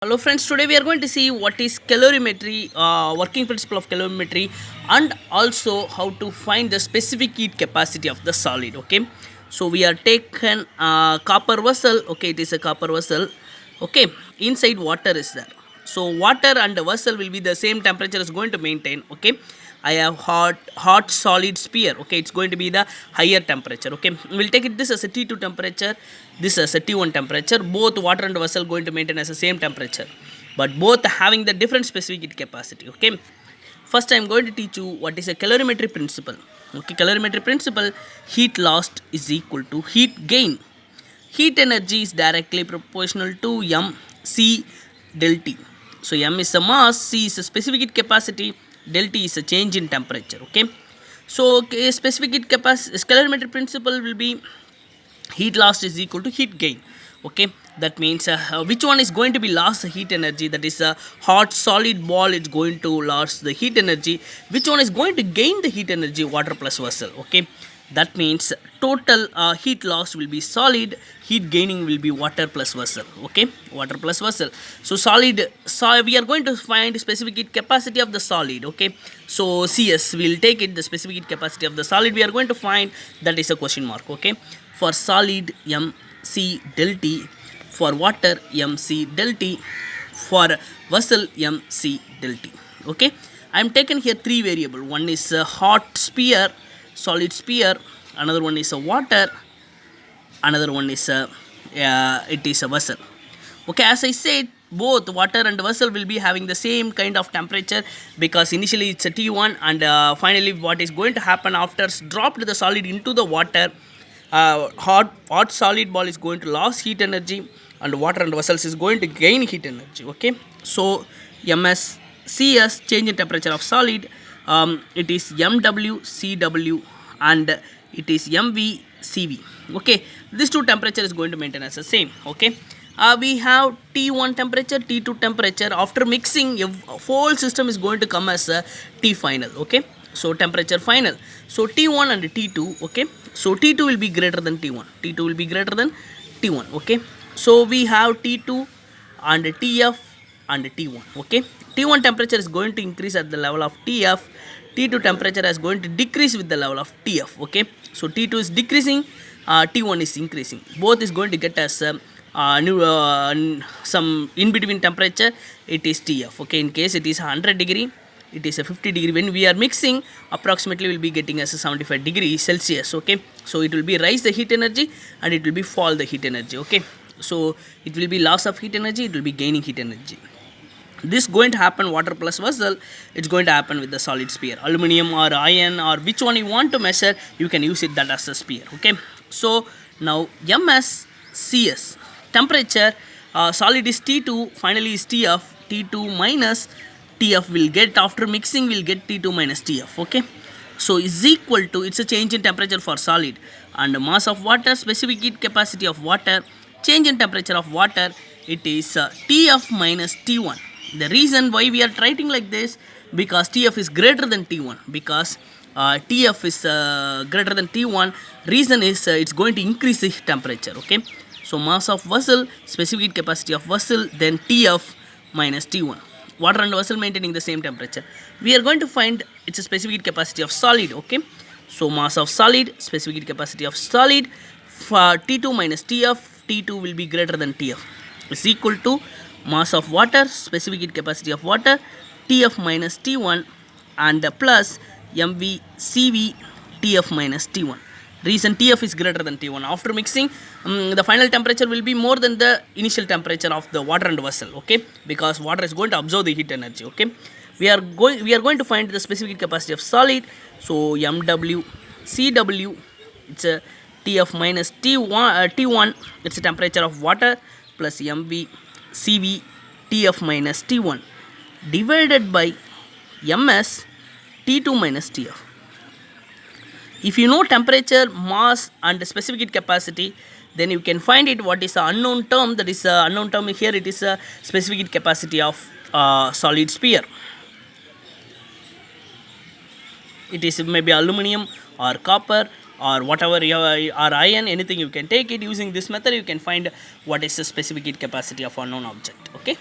Hello friends, today we are going to see what is calorimetry, working principle of calorimetry, and also how to find the specific heat capacity of the solid. Okay, so we are taken copper vessel. Okay, it is a copper vessel. Okay, inside water is there. So water and the vessel will be the same temperature is going to maintain. Okay, I have hot solid sphere. Okay, it's going to be the higher temperature. Okay, we'll take it this as a T2 temperature, this as a T1 temperature. Both water and vessel going to maintain as the same temperature, but both having the different specific heat capacity. Okay, first I am going to teach you what is a calorimetry principle. Okay, calorimetry principle: heat lost is equal to heat gain. Heat energy is directly proportional to m c del T. So m is a mass, c is a specific heat capacity, del T is a change in temperature. Okay, so okay, specific heat capacity calorimetry principle will be heat lost is equal to heat gain. Okay, that means which one is going to be lost the heat energy, that is a hot solid ball is going to lose the heat energy, which one is going to gain the heat energy, water plus vessel. Okay, that means total heat loss will be solid, heat gaining will be water plus vessel. Okay, water plus vessel. So solid, so we are going to find specific heat capacity of the solid. Okay, so cs we will take it, the specific heat capacity of the solid we are going to find, that is a question mark. Okay, for solid mc del T, for water mc del T, for vessel mc del T. Okay, I am taken here three variable. One is a hot sphere, solid sphere, another one is a water, another one is a it is a vessel. Okay, as I said, both water and vessel will be having the same kind of temperature, because initially it's a T1, and finally what is going to happen after dropped the solid into the water, hot solid ball is going to lose heat energy, and water and vessels is going to gain heat energy. Okay, so ms cs, change in temperature of solid, it is mw cw, and it is mv cv. Okay, these two temperature is going to maintain as the same. Okay, we have T1 temperature, T2 temperature. After mixing, a whole system is going to come as a T final. Okay, so temperature final. So T1 and T2. Okay, so T2 will be greater than T1. T2 will be greater than T1. Okay, so we have T2 and TF and T1. Okay, T1 temperature is going to increase at the level of TF. T2 temperature is going to decrease with the level of TF. Okay, so T2 is decreasing, T1 is increasing. Both is going to get as some in between temperature, it is TF. Okay, in case it is 100 degree, it is a 50 degree. When we are mixing, approximately will be getting as a 75 degree Celsius. Okay, so it will be rise the heat energy, and it will be fall the heat energy. Okay, so it will be loss of heat energy, it will be gaining heat energy. This going to happen water plus vessel, it's going to happen with the solid sphere, aluminum or iron, or which one you want to measure, you can use it that as a sphere. Okay, so now ms cs temperature, solid is T2, finally is TF. T2 minus TF will get, after mixing will get T2 minus TF. Okay, so is equal to, it's a change in temperature for solid, and mass of water, specific heat capacity of water, change in temperature of water, it is TF minus T1. The reason why we are writing like this, because TF is greater than T1, because TF is greater than T1. Reason is it's going to increase the temperature. Okay, so mass of vessel, specific heat capacity of vessel, then TF minus T1. Water and vessel maintaining the same temperature. We are going to find its a specific heat capacity of solid. Okay, so mass of solid, specific heat capacity of solid, for T2 minus TF, T2 will be greater than TF, is equal to mass of water, specific heat capacity of water, TF minus T1, and plus mv cv TF minus T1. Reason TF is greater than T1. After mixing, the final temperature will be more than the initial temperature of the water and vessel. Okay, because water is going to absorb the heat energy. Okay, we are going to find the specific heat capacity of solid. So mw cw, it's a TF minus T1, it's a temperature of water, plus mv cv TF minus T1 divided by ms T2 minus TF. If you know temperature, mass, and specific heat capacity, then you can find it what is the unknown term. That is unknown term here, it is a specific heat capacity of solid sphere. It is maybe aluminum or copper or whatever, or iron, anything you can take it. Using this method, you can find what is the specific heat capacity of unknown object. Okay.